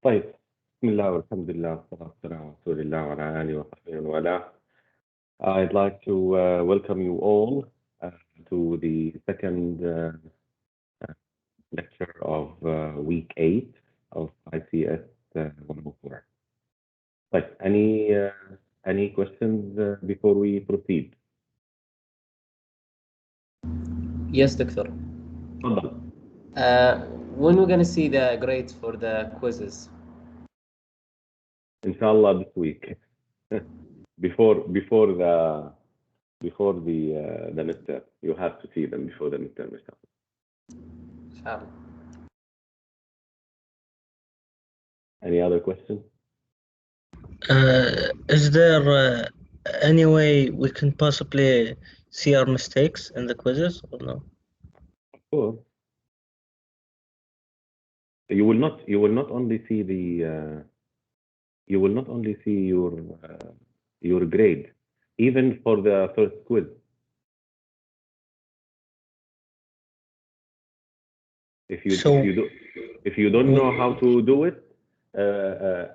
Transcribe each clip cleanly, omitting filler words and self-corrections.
طيب، بسم الله والحمد لله والصلاة والسلام على رسول الله وعلى آله وصحبه ومن والاه. I'd like to welcome you all to the second lecture of week 8 of ICS 104. طيب, any questions before we proceed? Yes, Doctor. تفضل. When we're gonna see the grades for the quizzes? Inshallah this week. before the midterm. You have to see them before the midterm. Inshallah. Any other questions? Is there any way we can possibly see our mistakes in the quizzes or no? Of course. You will not only see the you will not only see your grade, even for the first quiz. If you don't know how to do it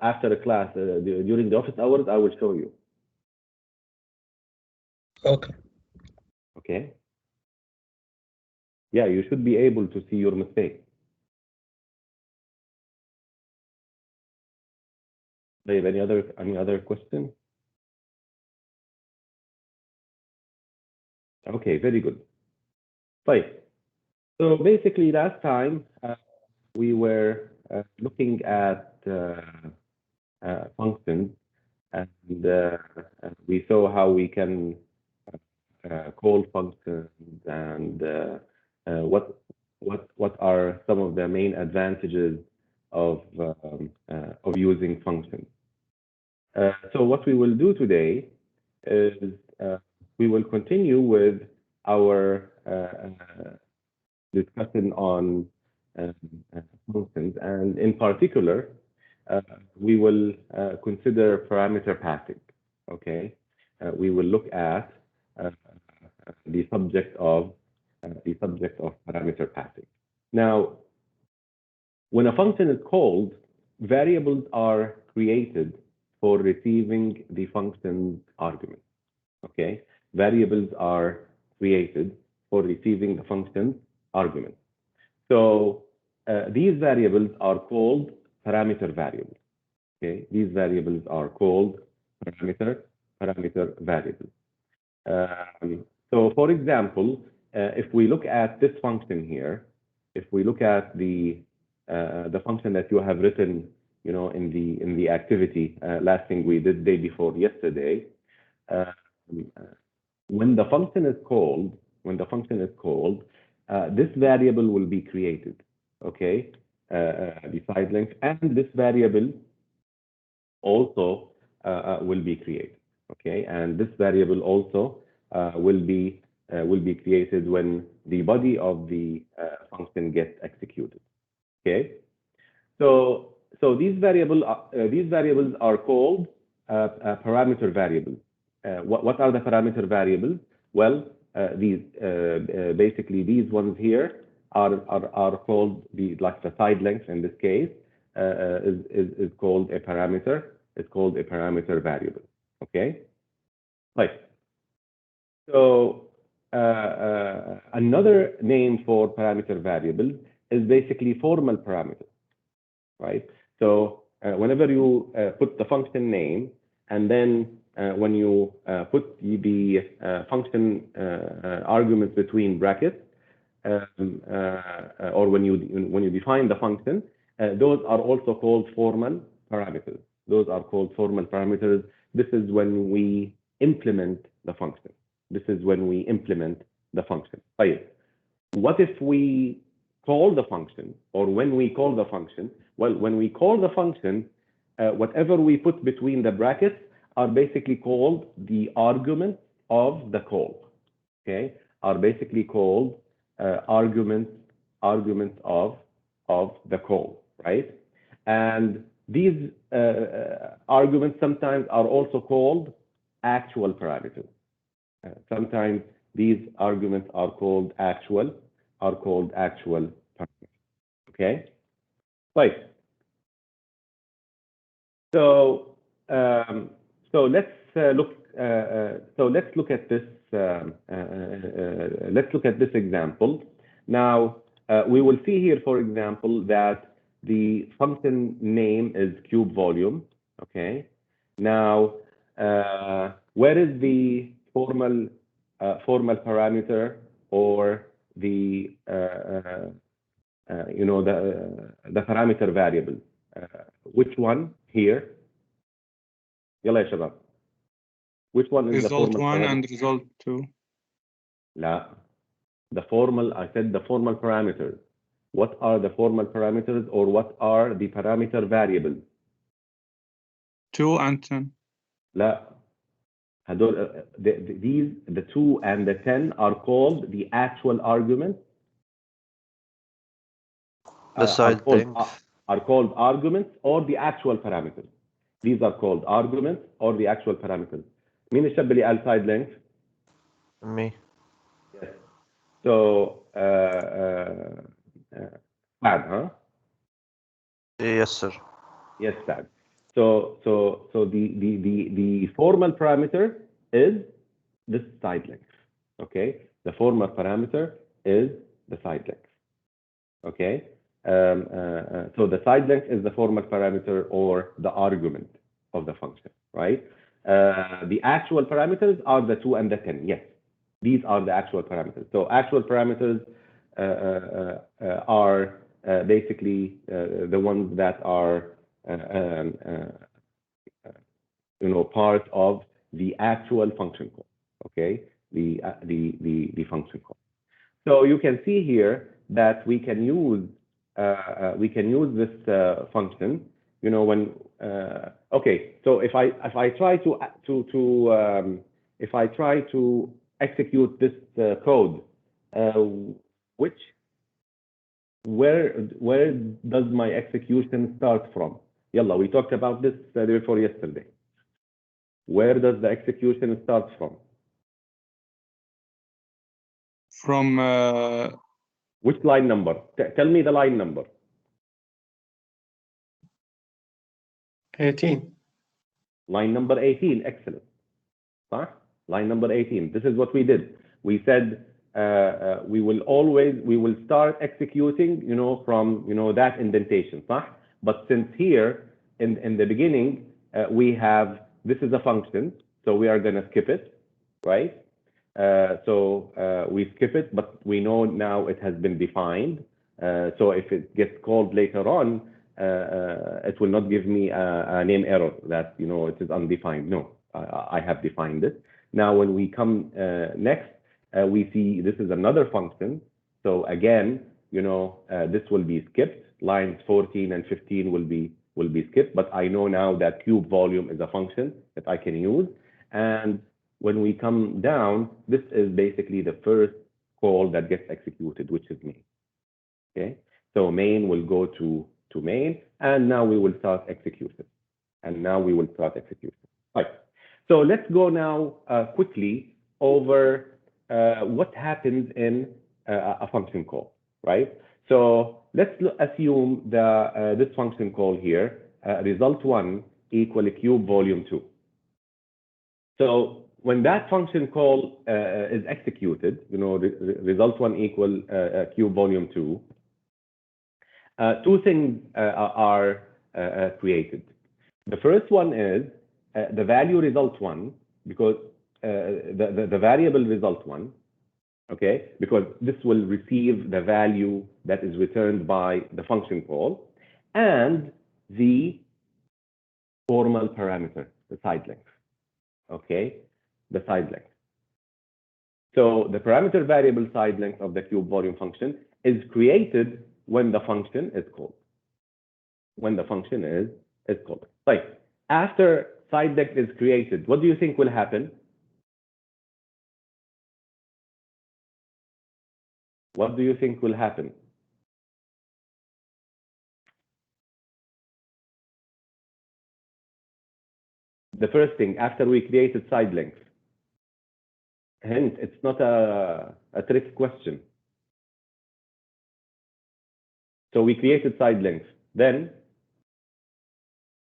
after the class during the office hours, I will show you. Okay. Okay. Yeah, you should be able to see your mistakes. Any other question? Okay, very good. Right. So basically, last time we were looking at functions, and we saw how we can call functions, and what are some of the main advantages of using functions. So what we will do today is we will continue with our discussion on functions, and in particular, we will consider parameter passing. Okay, we will look at the subject of parameter passing. Now, when a function is called, variables are created for receiving the function's argument. Okay, variables are created for receiving the function's argument. So these variables are called parameter variables. Okay, these variables are called parameter variables. So for example, if we look at this function here, if we look at the function that you have written, you know, in the activity last thing we did day before yesterday, when the function is called, this variable will be created. Okay, the side length, and this variable also will be created. Okay, and this variable also will be created when the body of the function gets executed. Okay, so these variables are called parameter variables. What are the parameter variables? Well, these basically these ones here are called the side length in this case is called a parameter. It's called a parameter variable. Okay, right. So another name for parameter variables is basically formal parameters. Right. So whenever you put the function name, and then when you put the function arguments between brackets, or when you define the function, those are also called formal parameters. Those are called formal parameters. This is when we implement the function. Right. What if we call the function, or when we call the function? Well, when we call the function, whatever we put between the brackets are basically called the arguments of the call. Okay, are basically called arguments of the call, right? And these arguments sometimes are also called actual parameters. Sometimes these arguments are called actual parameters. Okay, right. So so let's look let's look at this let's look at this example. Now we will see here, for example, that the function name is cube volume. Okay. Now where is the formal parameter or the you know the parameter variable? Which one here? يلا يا شباب. Which one is the Result formal 1 parameter? and result 2. لا. The formal, I said the formal parameters. What are the formal parameters or what are the parameter variables? 2 and 10. لا. هدول these the 2 and the 10 are called the actual arguments. The side length. Are called arguments or the actual parameters. These are called arguments or the actual parameters. مين الشاب اللي قال side length؟ Me. Yes. So Sad, huh? Yes, sir. Yes, Sad. So the formal parameter is this side length. Okay. The formal parameter is the side length. Okay. So the side length is the formal parameter or the argument of the function, right? The actual parameters are the 2 and the 10. Yes, these are the actual parameters. So actual parameters are basically the ones that are you know, part of the actual function call. Okay, the function call. So you can see here that we can use this function. You know, when okay, so if I try to execute this code, where does my execution start from? Yalla, we talked about this before yesterday. Where does the execution start from? From Which line number? Tell me the line number. 18. Line number 18. Excellent. Huh? Line number 18. This is what we did. We said we will start executing, you know, from, you know, that indentation. Huh? But since here in the beginning we have, this is a function, so we are going to skip it, right? So we skip it, but we know now it has been defined. So if it gets called later on, it will not give me a name error that, you know, it is undefined. No, I have defined it. Now, when we come next, we see this is another function. So again, you know, this will be skipped. Lines 14 and 15 will be skipped. But I know now that cube volume is a function that I can use. And when we come down, this is basically the first call that gets executed, which is main. Okay, so main will go to main, and now we will start executing. And now we will start executing. Right. So let's go now quickly over what happens in a function call, right? So let's assume this function call here, result 1 equal cube volume 2. So when that function call is executed, you know, result 1 equal cube volume 2, two things are created. The first one is the value result 1, because the variable result 1, okay, because this will receive the value that is returned by the function call, and the formal parameter, the side length. Okay, the side length. So the parameter variable side length of the cube volume function is created when the function is called. When the function is called. Like after side length is created, what do you think will happen? What do you think will happen? The first thing after we created side length. Hence, it's not a trick question. So we created side length. Then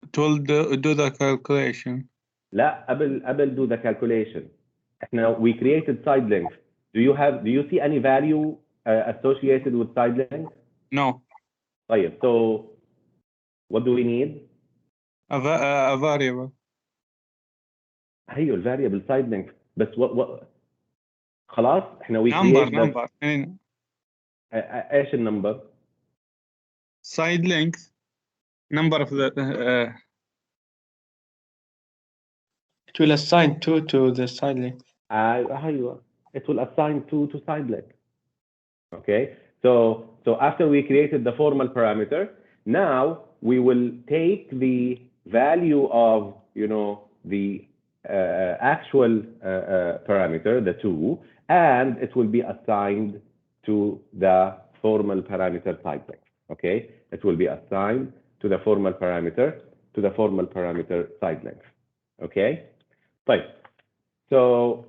it will do the calculation. لا قبل do the calculation. Now we created side length. Do you see any value associated with side length? No, طيب, so what do we need? a variable. ايوه الفاريبل side length. بس what خلاص احنا we Number, create number. ايش النمبر؟ Side length. Number of the. It will assign 2 to the side length. ايوه it will assign 2 to side length. Okay, so after we created the formal parameter, now we will take the value of the actual parameter, the 2, and it will be assigned to the formal parameter side length. Okay, it will be assigned to the formal parameter side length. Okay, طيب. So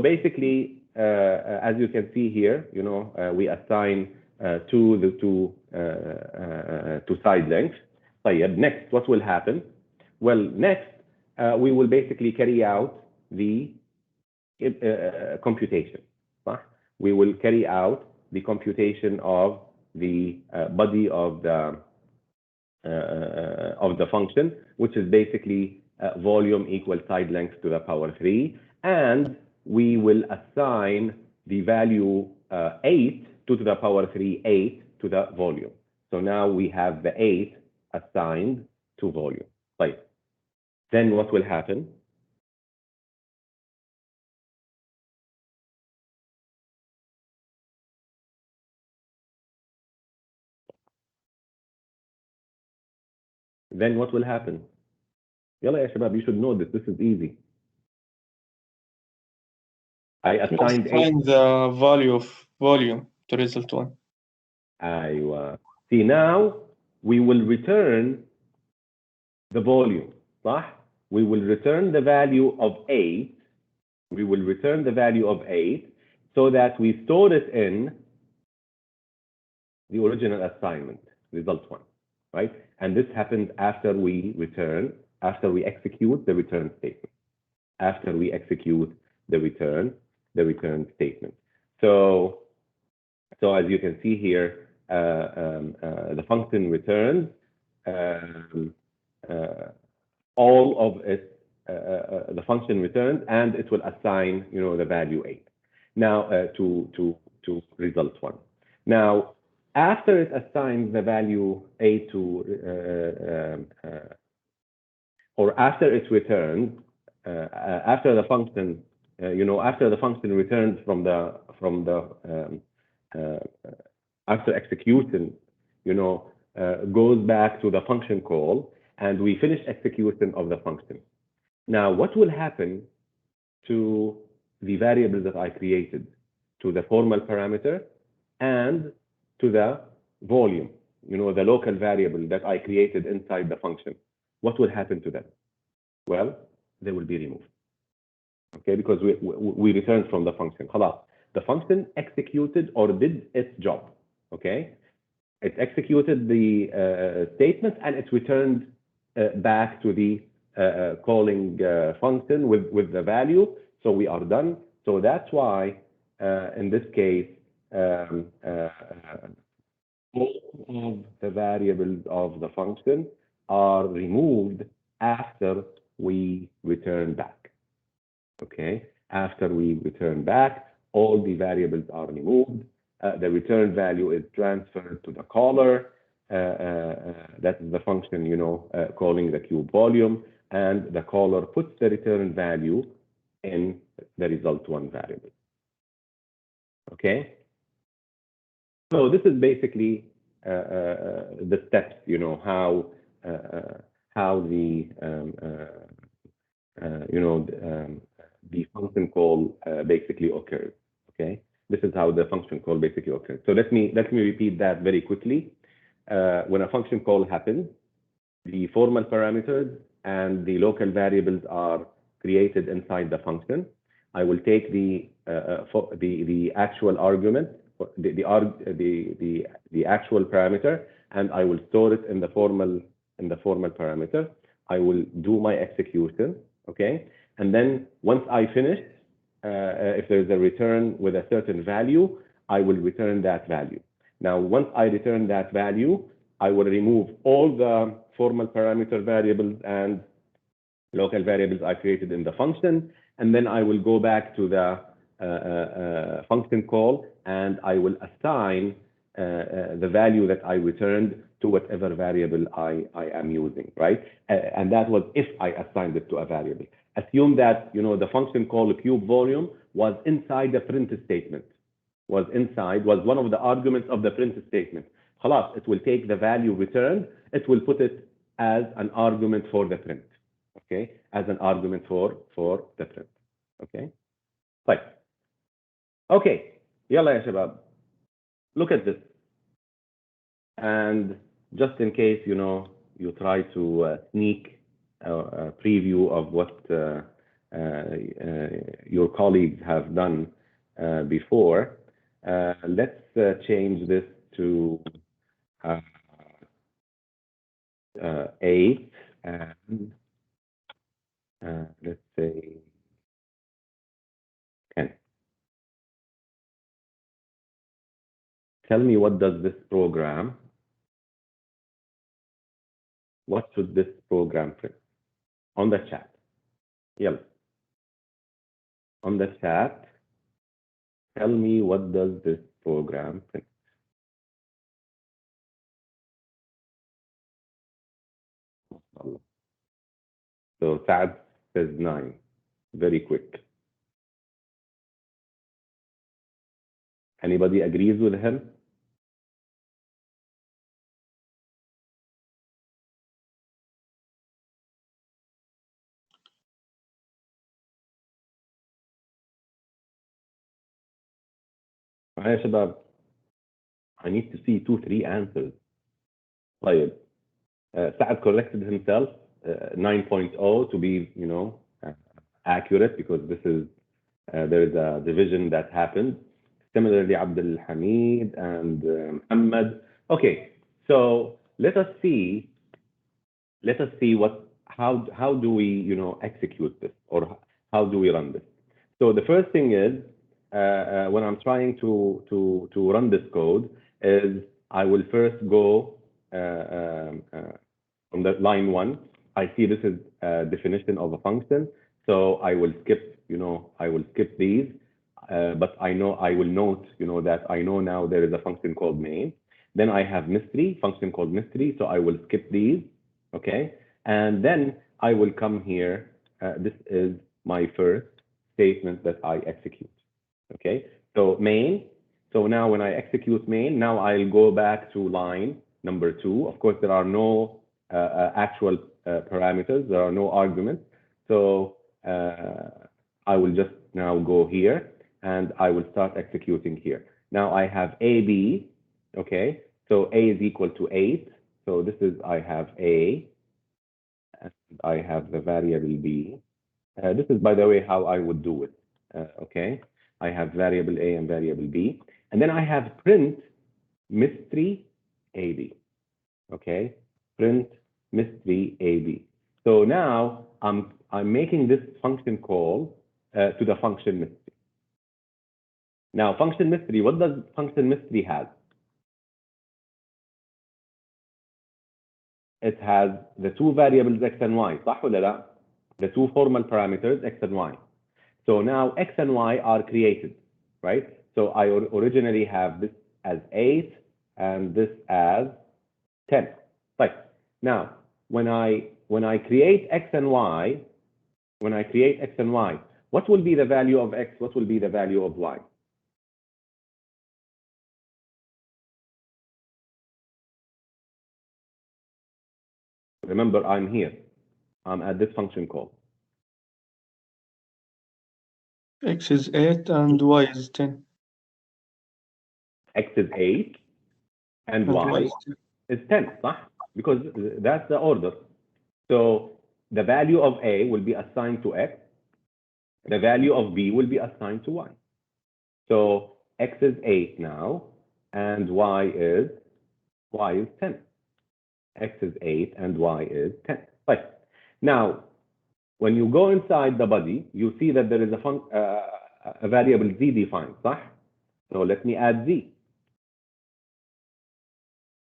basically, as you can see here, we assign to side length. طيب, next, what will happen? Well, next, we will basically carry out the computation. We will carry out the computation of the body of the function, which is basically volume equals side length to the power 3, and we will assign the value 8 to the power 3, 8 to the volume. So now we have the 8 assigned to volume. Right. Then what will happen? Then what will happen? يلا يا شباب, you should know this. This is easy. I assigned 8. Assign the value of volume to result 1. أيوة. See, now we will return the volume. صح? We will return the value of 8. We will return the value of 8 so that we store it in the original assignment, result 1, right? And this happens after we execute the return statement. After we execute the return statement. So as you can see here, the function returns all of it. The function returns, and it will assign, the value 8. Now to result 1. Now, after it assigns the value 8 to, or after it returns, after the function, after the function returns from the after execution, goes back to the function call, and we finish execution of the function. Now, what will happen to the variables that I created, to the formal parameter and to the volume, the local variable that I created inside the function? What will happen to them? Well, they will be removed. Okay, because we returned from the function. خلاص, the function executed or did its job. Okay, it executed the statement, and it returned back to the calling function with the value. So we are done. So that's why in this case, all of the variables of the function are removed after we return back. Okay, after we return back, all the variables are removed. The return value is transferred to the caller. That is the function, calling the cube volume, and the caller puts the return value in the result 1 variable. Okay, so this is basically the steps, how the function call basically occurs. Okay, this is how the function call basically occurs. So let me repeat that very quickly. When a function call happens, the formal parameters and the local variables are created inside the function. I will take the actual argument, the actual parameter, and I will store it in the formal in the formal parameter. I will do my execution, okay? And then once I finish, if there's a return with a certain value, I will return that value. Now, once I return that value, I will remove all the formal parameter variables and local variables I created in the function, and then I will go back to the function call, and I will assign the value that I returned to whatever variable I am using, right? And that was if I assigned it to a variable. Assume that, you know, the function call cube volume was inside the print statement, was one of the arguments of the print statement. Khalas, it will take the value returned, it will put it as an argument for the print, okay? As an argument for the print, okay? Right. Okay, yalla ya shabab. Look at this. And just in case, you know, you try to sneak a preview of what your colleagues have done before, let's change this to 8 and let's say 10. Tell me, what does this program, what should this program print? On the chat. Yep. On the chat, tell me, what does this program print? So Saad says 9. Very quick. Anybody agrees with him? يا شباب, I need to see 2-3 answers. طيب. Saad corrected himself 9.0 to be, you know, accurate, because this is there is a division that happened. Similarly, Abdul Hamid and Muhammad. Okay, so let us see how do we, you know, execute this, or how do we run this. So the first thing is, when I'm trying to run this code, is I will first go on the line 1. I see this is a definition of a function, so I will skip, you know, I will skip these, but I will note, you know, that I know now there is a function called main. Then I have mystery, function called mystery, so I will skip these, okay? And then I will come here. This is my first statement that I execute, okay? So main. So now when I execute main, now I'll go back to line number 2. Of course, there are no actual parameters. There are no arguments. So I will just now go here, and I will start executing here. Now I have AB, okay? So A is equal to 8. So this is, I have A, and I have the variable B. This is, by the way, how I would do it, okay? I have variable A and variable B. And then I have print mystery AB, okay? Print mystery AB. So now I'm making this function call to the function mystery. Now, function mystery, what does function mystery have? It has the 2 variables x and y, صح ولا لا? The 2 formal parameters x and y. So now x and y are created, right? So I originally have this as 8 and this as 10. Right. Now, when I create x and y, what will be the value of x? What will be the value of y? Remember, I'm here. I'm at this function call. X is 8 and Y is 10. X is 8 and y is 10, صح? Because that's the order. So the value of A will be assigned to X. The value of B will be assigned to Y. So X is 8 now, and Y is 10. X is 8 and Y is 10. Right. Now, when you go inside the body, you see that there is a variable Z defined, صح? So let me add Z.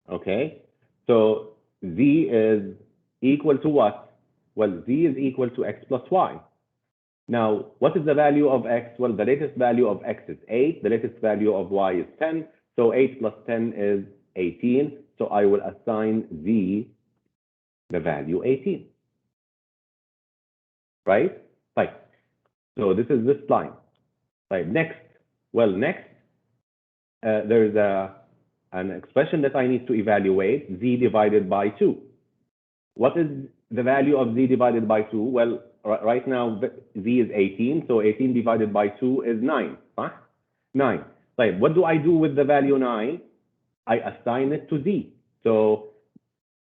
Okay. So Z is equal to what? Well, Z is equal to X plus Y. Now, what is the value of X? Well, the latest value of X is 8. The latest value of Y is 10. So 8 plus 10 is 18. So I will assign Z the value 18. Right? Right. So this is this line. Right. Next. Well, next, there is an expression that I need to evaluate, Z divided by 2. What is the value of Z divided by 2? Well, right now, Z is 18. So 18 divided by 2 is 9. Huh? 9. Right. What do I do with the value 9? I assign it to Z. So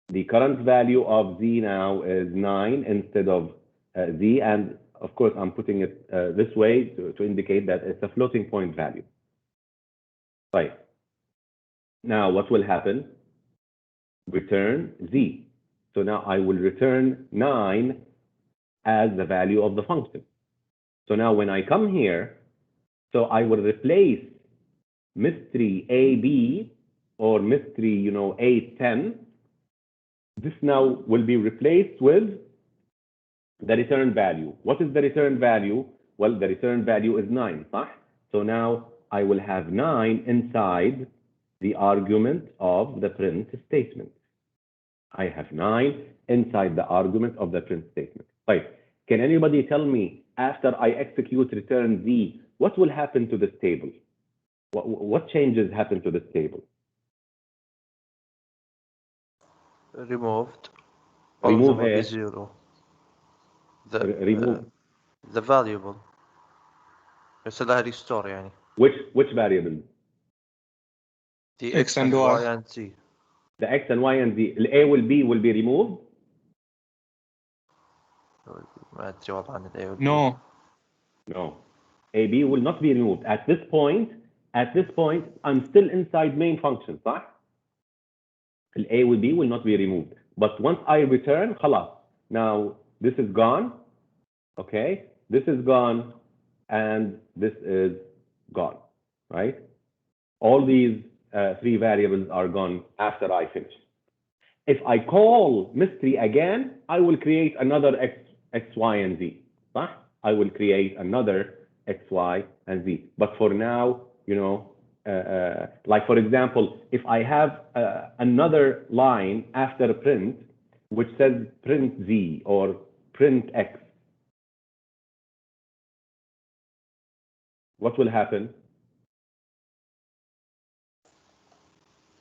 the current value of Z now is 9 instead of Z. And of course, I'm putting it this way to indicate that it's a floating point value. Right. Now, what will happen? Return Z. So now I will return 9 as the value of the function. So now when I come here, so I will replace mystery AB or mystery, 8, 10. This now will be replaced with the return value. What is the return value? Well, the return value is 9. صح? So now I will have 9 inside the argument of the print statement. I have 9 inside the argument of the print statement. Right. Can anybody tell me, after I execute return Z, what will happen to this table? What changes happen to this table? Removed. Remove All of them will be A. 0. Remove. The variable. يصير restore يعني. Which variable? The X and Y. and Z. The X and Y and Z. The A will be removed? ما أدري والله عن ال A. No. No. AB will not be removed. At this point, I'm still inside main function, صح? The A will B will not be removed. But once I return, خلاص. Now, this is gone. Okay? This is gone. And this is gone. Right? All these 3 variables are gone after I finish. If I call mystery again, I will create another X, Y, and Z. صح? I will create another X, Y, and Z. But for now, like for example, if I have another line after print, which says print Z or print X, what will happen?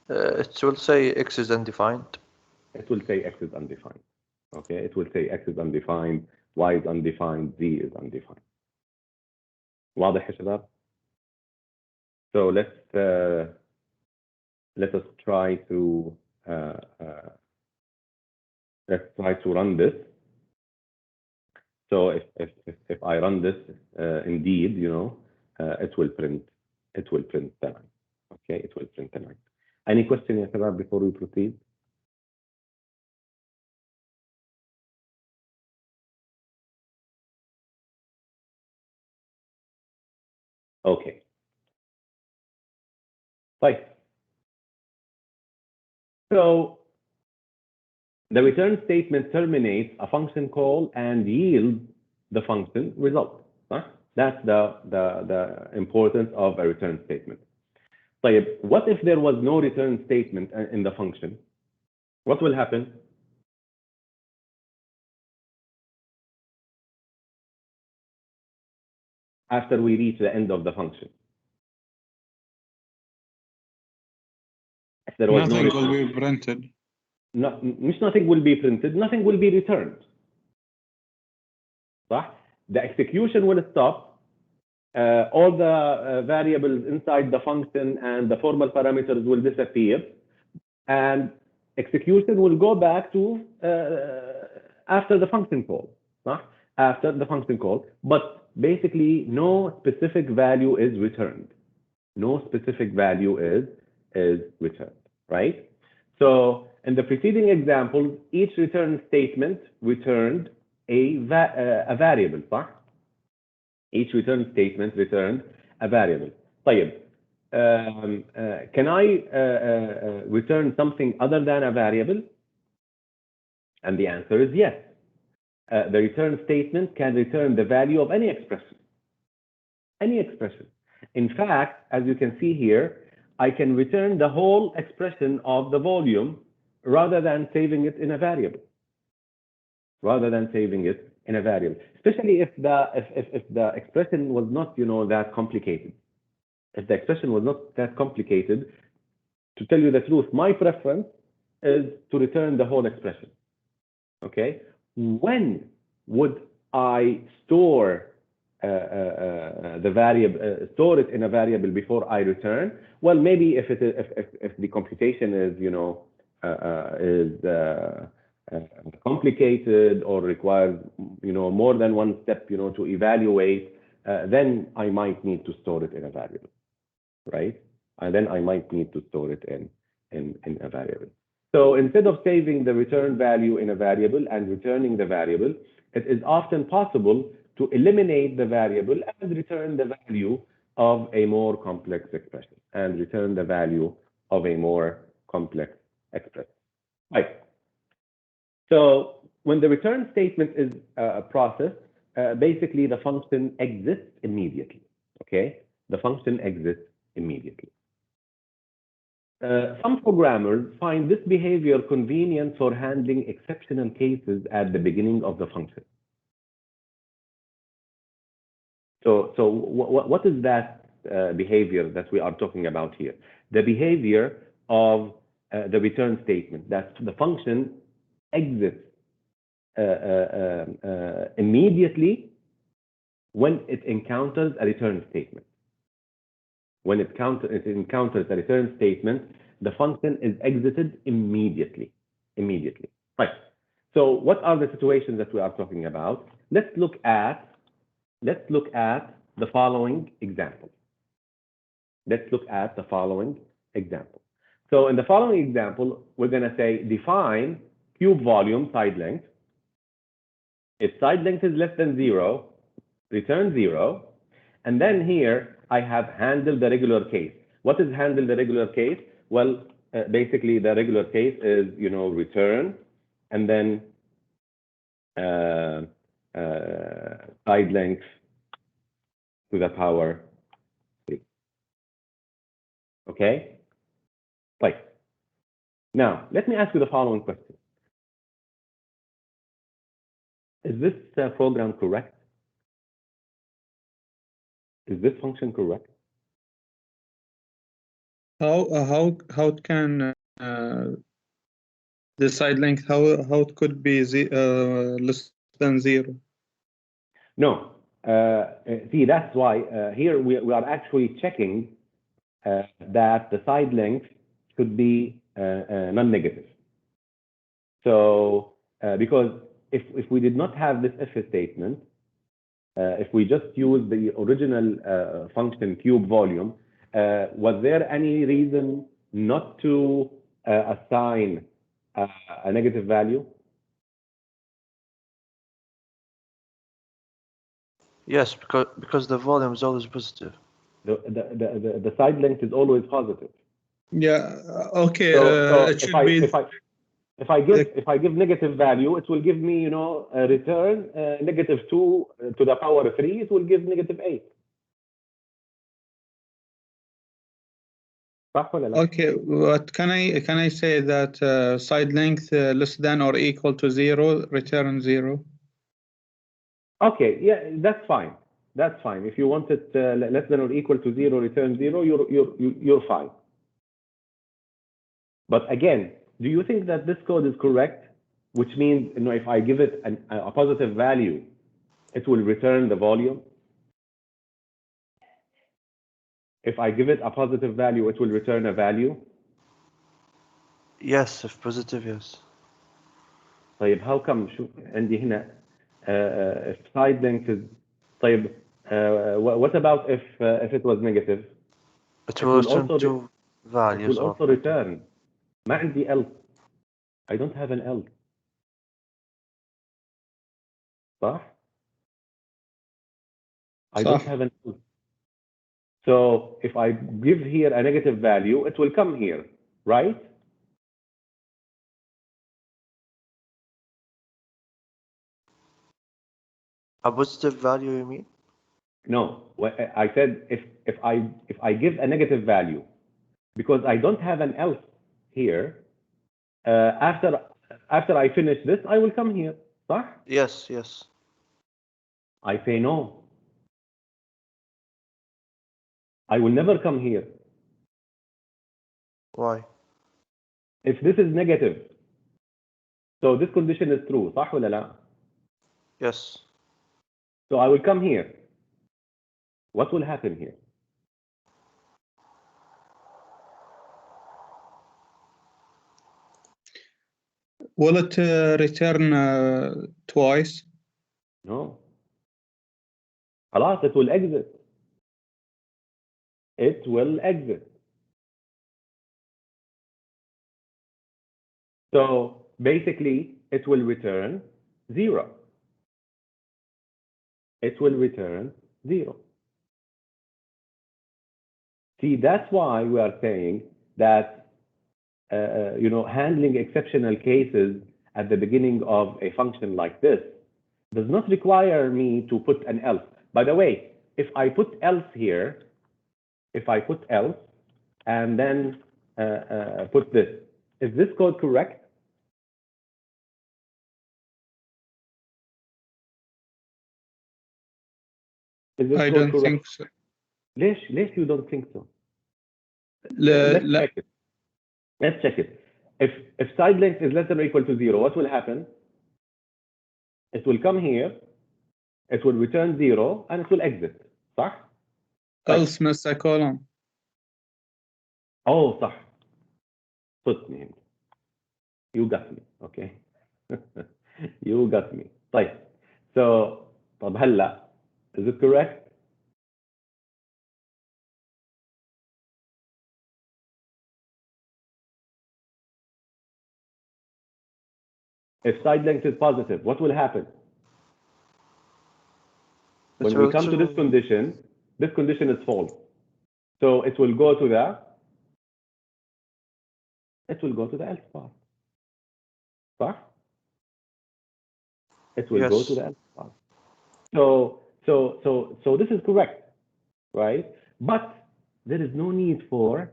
It will say X is undefined. It will say X is undefined. Okay, it will say X is undefined, Y is undefined, Z is undefined. واضح يا شباب؟ So let us try to run this. So if I run this, indeed, it will print the line. Okay, it will print the line. Any question يا شباب before we proceed? Okay. Right. So the return statement terminates a function call and yields the function result. Right? That's the importance of a return statement. طيب, what if there was no return statement in the function? What will happen? After we reach the end of the function. If there was Nothing no will be printed. nothing will be printed, nothing will be returned. صح? The execution will stop. All the variables inside the function and the formal parameters will disappear. And execution will go back to after the function call. صح? After the function call. But basically, no specific value is returned. No specific value is returned, right? So in the preceding example, each return statement returned a variable, صح? Each return statement returned a variable. طيب, can I return something other than a variable? And the answer is yes. The return statement can return the value of any expression. Any expression. In fact, as you can see here, I can return the whole expression of the volume rather than saving it in a variable. Rather than saving it in a variable, especially if the expression was not, that complicated. If the expression was not that complicated, to tell you the truth, my preference is to return the whole expression. Okay, when would I store the variable, store it in a variable before I return? Well, maybe if the computation is, complicated or requires, more than one step, to evaluate, then I might need to store it in a variable, right? And then I might need to store it in a variable. So instead of saving the return value in a variable and returning the variable, it is often possible to eliminate the variable and return the value of a more complex expression, and return the value of a more complex expression. Right. So when the return statement is processed, basically the function exists immediately. Okay, the function exists immediately. Some programmers find this behavior convenient for handling exceptional cases at the beginning of the function. So what is that behavior that we are talking about here? The behavior of the return statement, that the function exits immediately when it encounters a return statement. When it encounters a return statement, the function is exited immediately. Right. So what are the situations that we are talking about? Let's look at the following example. So in the following example, we're going to say define cube volume side length. If side length is less than 0, return 0. And then here I have handled the regular case. What is handle the regular case? Well, basically the regular case is, return and then side length to the power 3. Okay? Right. Now, let me ask you the following question. Is this program correct? Is this function correct? How it can the side length, how it could be less than 0? No. See, that's why here we are actually checking that the side length should be non-negative. So because if we did not have this if statement, if we just use the original function cube volume, was there any reason not to assign a negative value? Yes, because the volume is always positive. The side length is always positive. Yeah. Okay. So it should be. If I give negative value, it will give me, a return -2 to the power 3. It will give -8. Okay, but can I say that side length less than or equal to 0, return 0? Okay, yeah, that's fine. That's fine. If you want it less than or equal to 0, return 0, you're fine. But again, do you think that this code is correct? Which means, if I give it a positive value, it will return the volume. If I give it a positive value, it will return a value. Yes, if positive, yes. طيب how come شوف عندي هنا if side length is طيب what about if it was negative? It will return 2 values. It will also return. ما عندي else. I don't have an else. صح? I don't صح. have an else. So if I give here a negative value, it will come here, right? A positive value, you mean? No, what I said if I give a negative value because I don't have an else here, after I finish this, I will come here, صح? Yes, yes. I say no. I will never come here. Why? If this is negative, so this condition is true, صح ولا لا? Yes. So I will come here. What will happen here? Will it return twice? No. خلاص, it will exit. It will exit. So basically, it will return 0. It will return 0. See, that's why we are saying that handling exceptional cases at the beginning of a function like this does not require me to put an else. By the way, if I put else here, if I put else and then put this, is this code correct? Is this I code don't correct? think so. ليش you don't think so? لا, Let's لا. check it. Let's check it. If side length is less than or equal to 0, what will happen? It will come here, it will return 0, and it will exit. صح? Else miss a column. Oh, صح. صدقني. You got me. Okay. You got me. طيب. So, طب هلا, is it correct? If side length is positive, what will happen? When we come to this condition is false. So it will go to the else part. صح? It will go to the else part. So this is correct, right? But there is no need for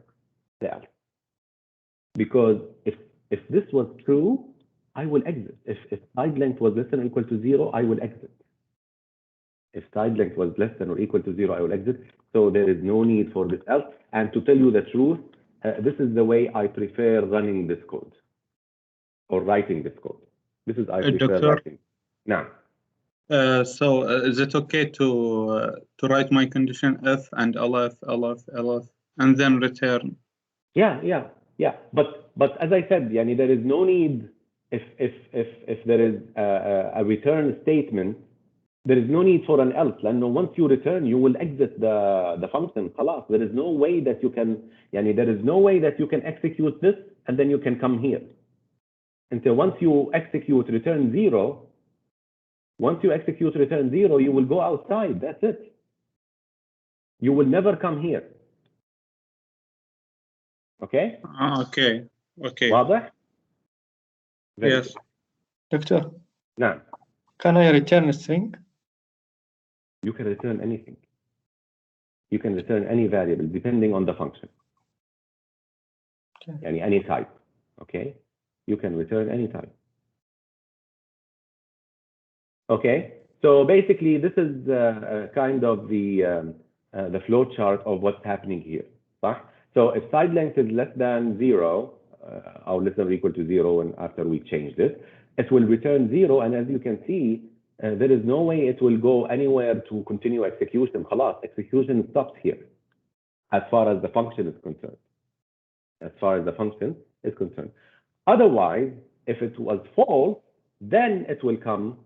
the else. Because if this was true, I will exit. If side length was less than or equal to 0, I will exit. If side length was less than or equal to 0, I will exit. So there is no need for this else. And to tell you the truth, this is the way I prefer running this code or writing this code. This is I prefer Doctor? writing. Now. So is it okay to write my condition if and elif, and then return? Yeah. But as I said, yani, there is no need if there is a return statement. There is no need for an else. لأنه once you return, you will exit the function. خلاص. There is no way that you can. Yani, there is no way that you can execute this and then you can come here. Until once you execute return 0. Once you execute return 0, you will go outside. That's it. You will never come here. Okay? Okay. واضح? Very Yes. good. Doctor, نعم. can I return a string? You can return anything. You can return any variable depending on the function. Okay. Yani any type. Okay? You can return any type. Okay? So basically, this is kind of the flow chart of what's happening here. صح? So if side length is less than 0, or less than or equal to 0, and after we change this, it will return 0, and as you can see, there is no way it will go anywhere to continue execution. خلاص, execution stops here, as far as the function is concerned. Otherwise, if it was false, then it will come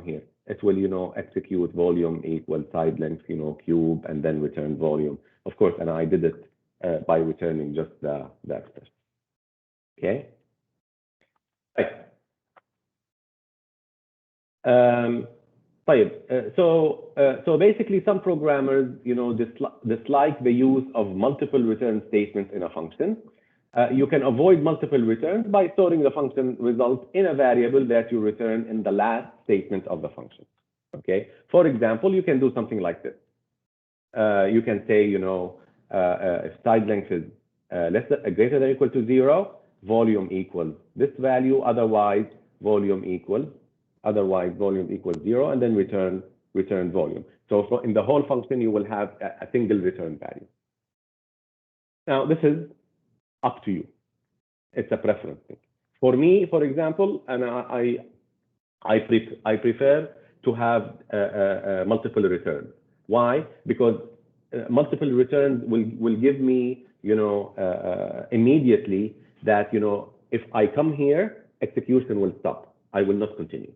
here. It will, execute volume equal side length, cube, and then return volume. Of course, and I did it by returning just the expression. Okay? طيب, so basically some programmers, dislike the use of multiple return statements in a function. You can avoid multiple returns by storing the function result in a variable that you return in the last statement of the function. Okay. For example, you can do something like this. You can say, if side length is greater than or equal to 0, volume equals this value. Otherwise, volume equals 0, and then return volume. So in the whole function, you will have a single return value. Now, this is up to you. It's a preference thing. For me, for example, and I prefer to have multiple returns. Why? Because multiple returns will give me, immediately that, if I come here, execution will stop. I will not continue.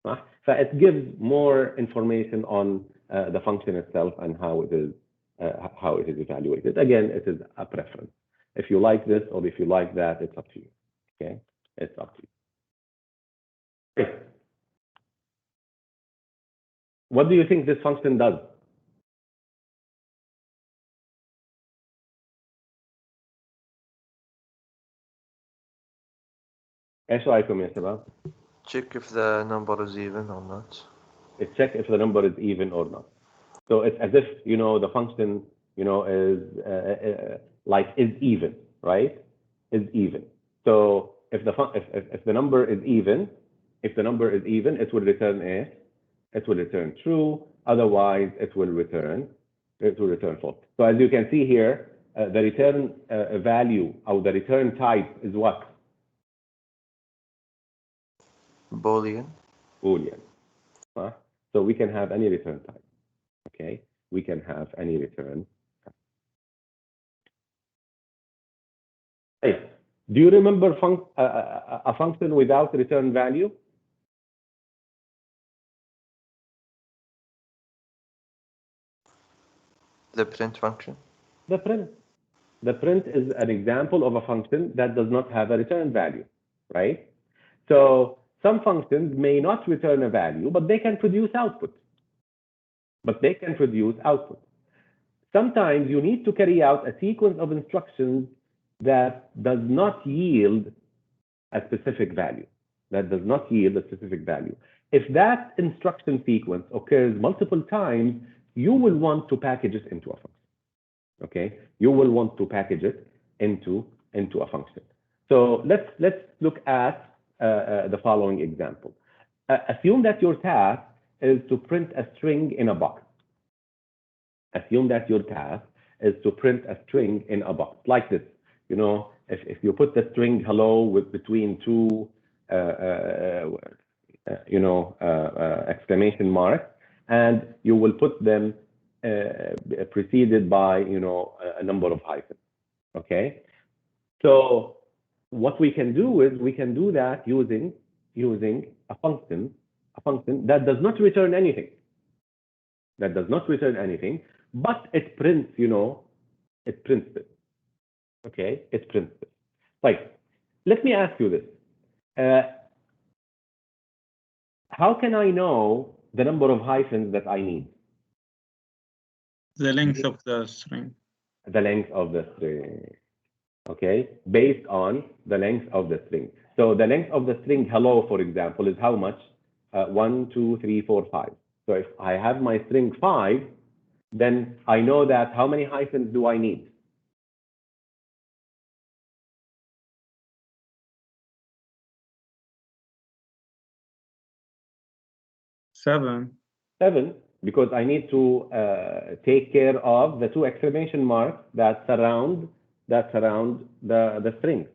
So it gives more information on the function itself and how it is evaluated. Again, it is a preference. If you like this or if you like that, it's up to you. Okay, it's up to you. Okay. What do you think this function does? ايش رايكم يا شباب؟ Check if the number is even or not. Check if the number is even or not. So it's as if, the function, is is even, right? Is even. So if the number is even, it will return a, it will return true. Otherwise, it will return false. So as you can see here, the return value or the return type is what? Boolean. Boolean. So we can have any return type. Okay, we can have any return type. Hey, do you remember a function without return value? The print function. The print. The print is an example of a function that does not have a return value, right? So some functions may not return a value, but they can produce output. Sometimes you need to carry out a sequence of instructions that does not yield a specific value. If that instruction sequence occurs multiple times, you will want to package it into a function. Okay, you will want to package it into a function. So let's look at the following example. Assume that your task is to print a string in a box. Like this. If you put the string hello between two exclamation marks, and you will put them preceded by a number of hyphens. Okay, so what we can do is we can do that using a function that does not return anything. But it prints, it prints it. Okay, it prints it. Like, let me ask you this. How can I know the number of hyphens that I need? The length of the string. The length of the string. Okay, based on the length of the string. So the length of the string hello, for example, is how much? 1, 2, 3, 4, 5. So if I have my string 5, then I know that how many hyphens do I need? 7. 7, because I need to take care of the two exclamation marks that surround the string.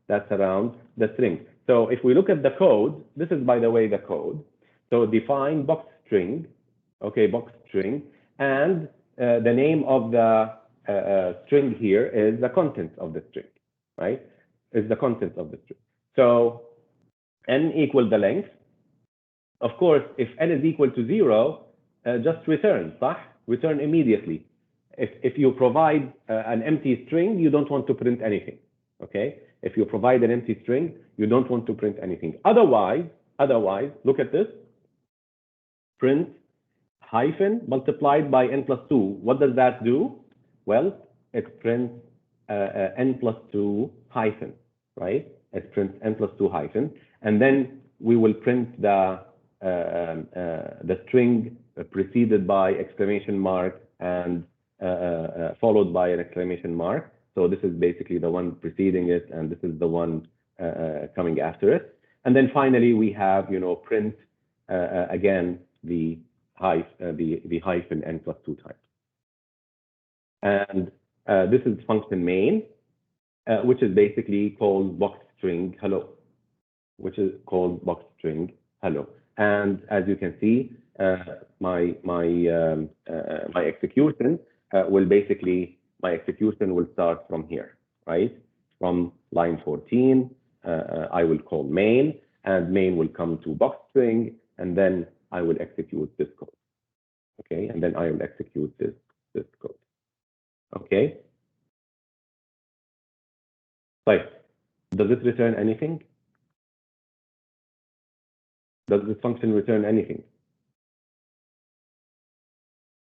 That surround the string. So if we look at the code, this is, by the way, the code. So define box string, okay, box string, and the name of the string here is the content of the string, right? Is the content of the string. So n equal the length. Of course, if n is equal to 0, just return, return immediately. If you provide an empty string, you don't want to print anything, okay? If you provide an empty string, you don't want to print anything. Otherwise, look at this. print hyphen multiplied by n plus 2. What does that do? Well, it prints n plus 2 hyphen, right? It prints n plus 2 hyphen, and then we will print the string preceded by exclamation mark and followed by an exclamation mark. So this is basically the one preceding it, and this is the one coming after it. And then finally, we have, print again the hyphen n plus 2 times. And this is function main, which is basically called box string hello, And as you can see, my execution will start from here, right? From line 14, I will call main, and main will come to box string, and then I will execute this code. Okay, and then I will execute this code. Okay. Right. Does it return anything? Does this function return anything?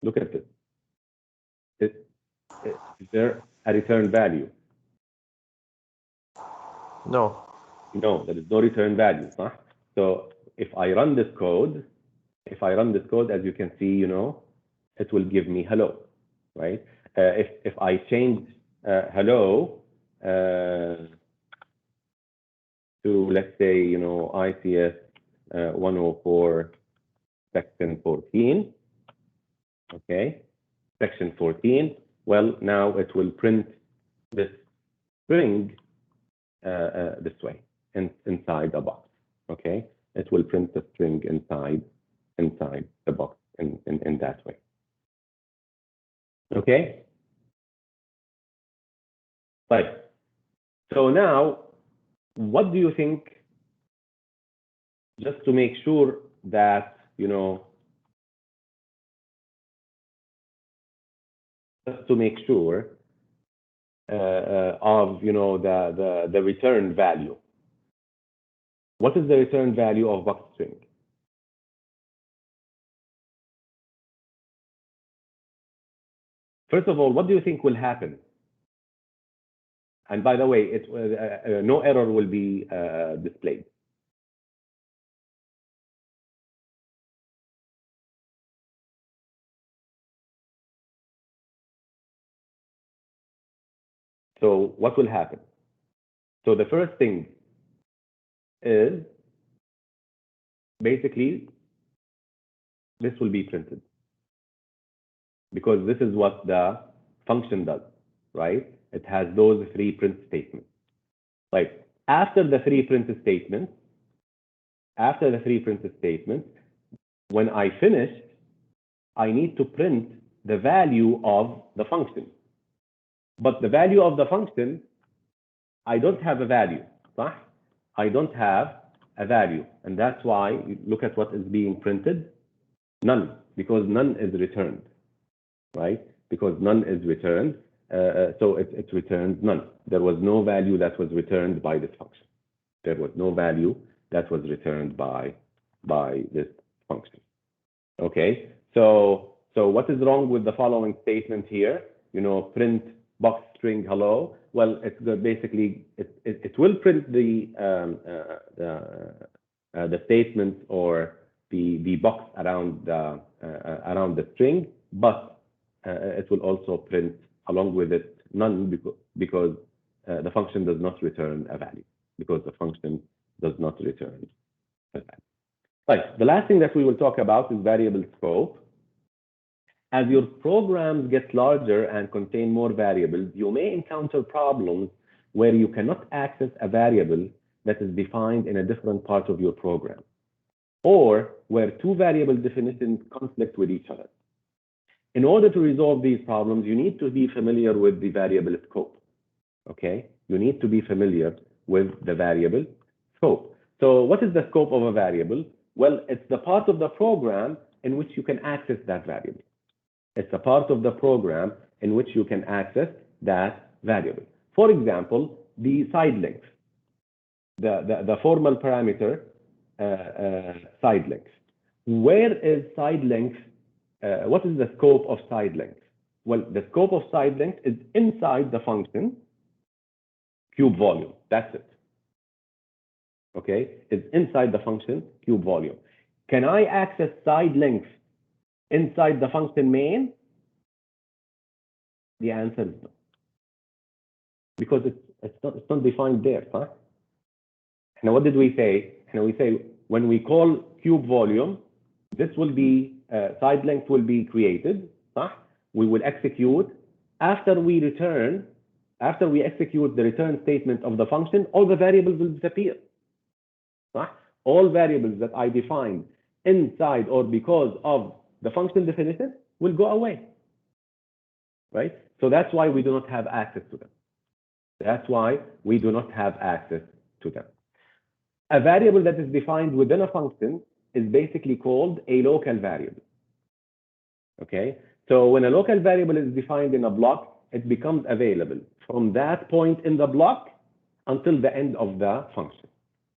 Look at this. Is there a return value? No. No, there is no return value. Huh? So if I run this code, as you can see, it will give me hello, right? If I change hello to, let's say, ICS 104 section 14, okay, section 14, well, now it will print this string this way, inside the box, okay? It will print the string inside the box in that way. Okay? Right. So now, what do you think, just to make sure that, just to make sure of, the return value. What is the return value of box string? First of all, what do you think will happen? And by the way, no error will be displayed. So what will happen? So the first thing is basically this will be printed, because this is what the function does, right? It has those 3 print statements. Like after the 3 print statements, when I finish, I need to print the value of the function. But the value of the function, I don't have a value, right? I don't have a value, and that's why you look at what is being printed, none, because none is returned, right? Because none is returned, so it returns none. There was no value that was returned by this function. There was no value that was returned by this function. Okay, so what is wrong with the following statement here? Print box string hello. Well, it's basically it will print the statements or the box around the string, but it will also print along with it none, because the function does not return a value, because the function does not return a value. Right. The last thing that we will talk about is variable scope. As your programs get larger and contain more variables, you may encounter problems where you cannot access a variable that is defined in a different part of your program, or where 2 variable definitions conflict with each other. In order to resolve these problems, you need to be familiar with the variable scope. Okay? You need to be familiar with the variable scope. So what is the scope of a variable? Well, it's the part of the program in which you can access that variable. It's a part of the program in which you can access that variable. For example, the side length, the formal parameter side length. where is side length? What is the scope of side length? Well, the scope of side length is inside the function cube volume. That's it. Okay, it's inside the function cube volume. Can I access side length inside the function main? The answer is no, because it's not defined there. Huh? Now, what did we say? Now we say when we call cube volume, this will be side length will be created. Huh? We will execute after we execute the return statement of the function. All the variables will disappear. Huh? All variables that I defined inside or because of the function definition will go away. Right? So that's why we do not have access to them. That's why we do not have access to them. A variable that is defined within a function is basically called a local variable. Okay? So when a local variable is defined in a block, it becomes available from that point in the block until the end of the function.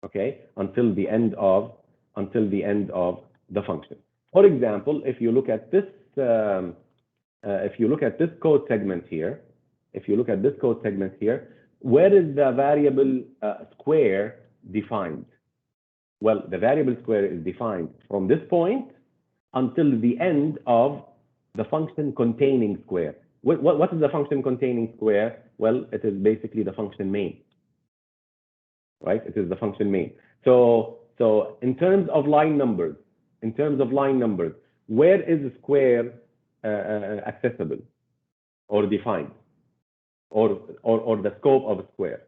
Okay? Until the end of the function. For example, if you look at this code segment here, where is the variable square defined? Well, the variable square is defined from this point until the end of the function containing square. What is the function containing square? Well, it is basically the function main. Right? It is the function main. So in terms of line numbers, where is square accessible or defined, or the scope of a square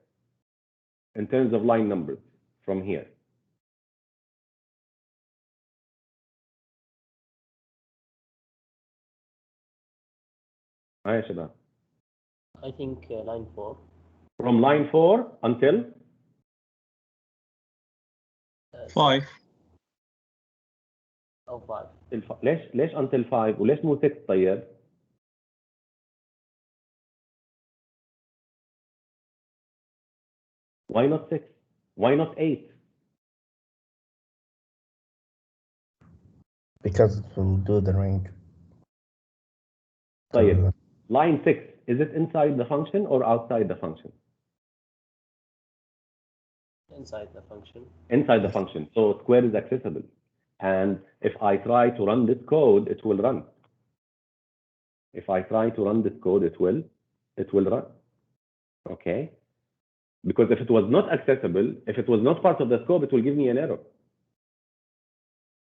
in terms of line numbers from here? Hi, Shabab. I think line 4. From line 4 until 5. أو 5. ليش until 5 وليش مو 6 طيب؟ Why not 6? Why not 8? Because it will do the range. طيب, line 6, is it inside the function or outside the function? Inside the function. Inside the function. So square is accessible. And if I try to run this code, it will run. If I try to run this code, it will run. Okay? Because if it was not accessible, if it was not part of the scope, it will give me an error.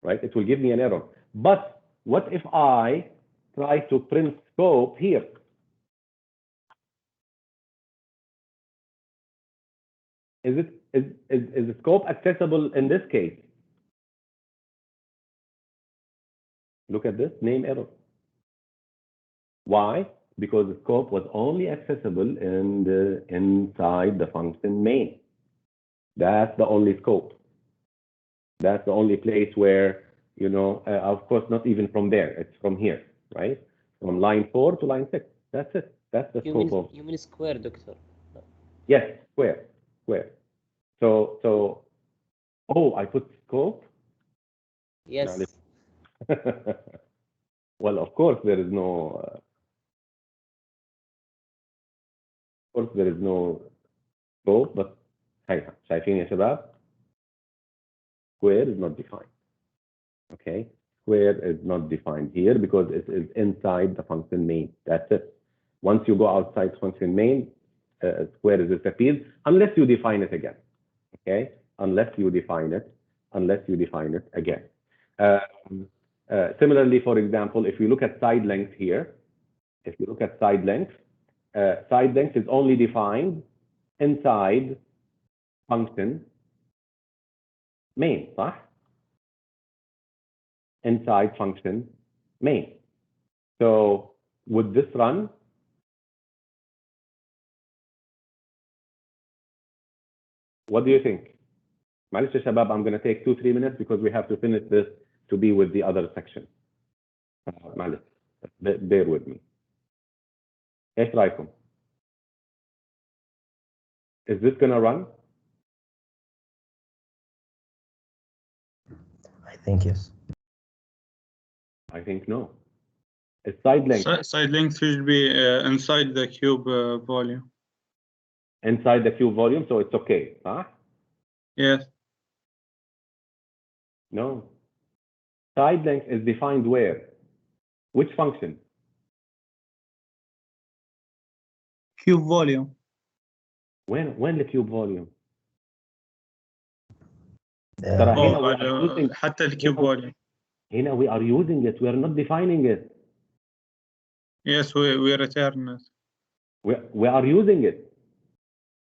Right? It will give me an error. But what if I try to print scope here? Is the scope accessible in this case? Look at this, name error. Why? Because the scope was only accessible inside the function main. That's the only scope. That's the only place where, you know, of course, not even from there. It's from here, right? From line 4 to line 6. That's it. That's the scope of. You mean square, doctor? No. Yes, square. So, oh, I put scope? Yes. Well, of course, there is no. Of course, there is no scope, but هيها شايفين يا شباب? Square is not defined. Okay, square is not defined here because it is inside the function main. That's it. Once you go outside function main, square is disappeared unless you define it again. Okay, unless you define it again. Similarly, for example, if you look at side length here, side length is only defined inside function main, صح? Inside function main. So would this run? What do you think? معلش يا شباب, I'm going to take 2-3 minutes because we have to finish this to be with the other section. معلش, bear with me. ايش رايكم? Is this going to run? I think yes. I think no. It's side length. Side length should be inside the cube volume. Inside the cube volume, so it's okay, huh? Yes. No. Side length is defined where? Which function? Cube volume. When the cube volume? Yeah. ترى هنا Oh, we are using حتى الكيوب volume. هنا we are using it, we are not defining it. Yes, we return it. We are using it.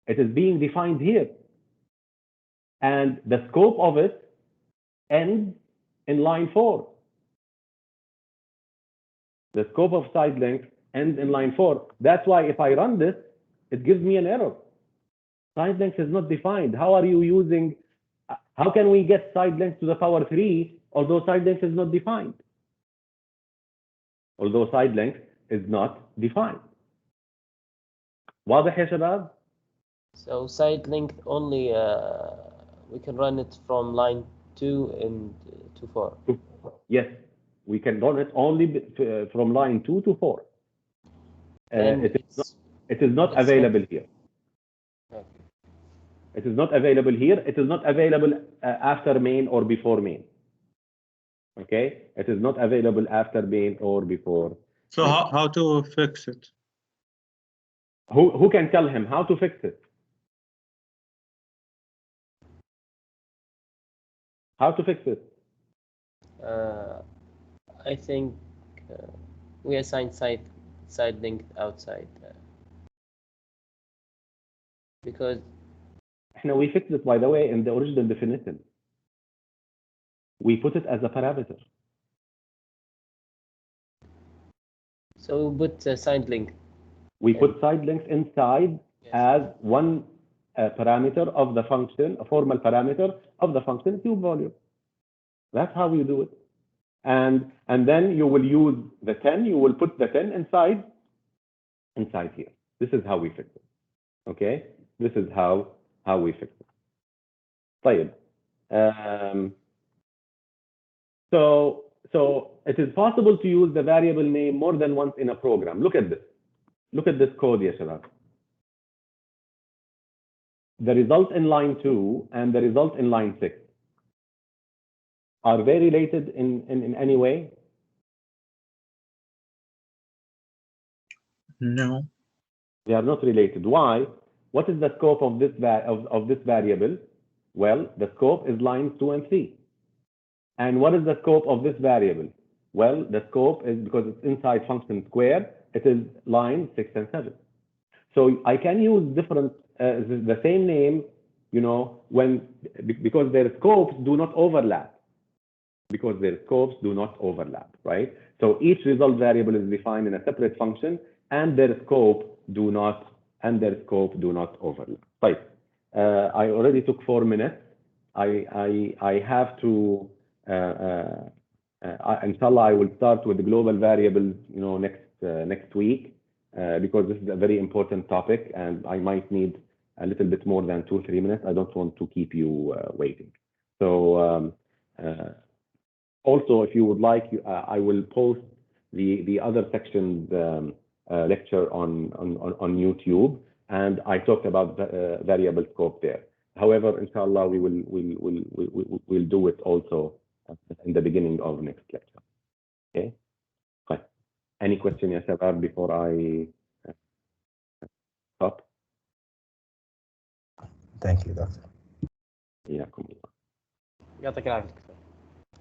It is being defined here. And the scope of it ends in line 4. The scope of side length ends in line 4. That's why if I run this, it gives me an error. Side length is not defined. How are you using, how can we get side length to the power 3, although side length is not defined? Although side length is not defined. واضح يا شباب؟ So side length only we can run it from line 2 and to 4. Yes, we can run it only from line 2 to 4. And it is not it's available here. Okay. It is not available here. It is not available after main or before main. Okay? It is not available after main or before. So main. how to fix it? Who can tell him how to fix it? How to fix it? I think we assign side length outside because We fixed it, by the way, in the original definition. We put it as a parameter. so we put side length. We put side length inside as one parameter of the function, a formal parameter of the function cube volume. That's how you do it. And then you will use the 10, you will put the 10 inside here. This is how we fix it. Okay? This is how we fix it. طيب. So it is possible to use the variable name more than once in a program. Look at this. Look at this code, ya shabab. The result in line 2 and the result in line 6. Are they related in any way? No. They are not related. Why? What is the scope of this variable? Well, the scope is lines 2 and 3. And what is the scope of this variable? Well, the scope is, because it's inside function square, it is line 6 and 7. So I can use different, the same name, you know, because their scopes do not overlap. Because their scopes do not overlap, right? So each result variable is defined in a separate function, and their scope do not overlap. Right. I already took 4 minutes. I have to. Inshallah, I will start with the global variables, you know, next week, because this is a very important topic, and I might need a little bit more than 2-3 minutes. I don't want to keep you waiting. So. Also, if you would like, I will post the other sections lecture on YouTube, and I talked about the variable scope there. However, inshallah, we'll do it also in the beginning of next lecture. Okay. Fine. Any question, ya shabab, before I stop? Thank you, Doctor. ياكم الله. يعطيك العافية.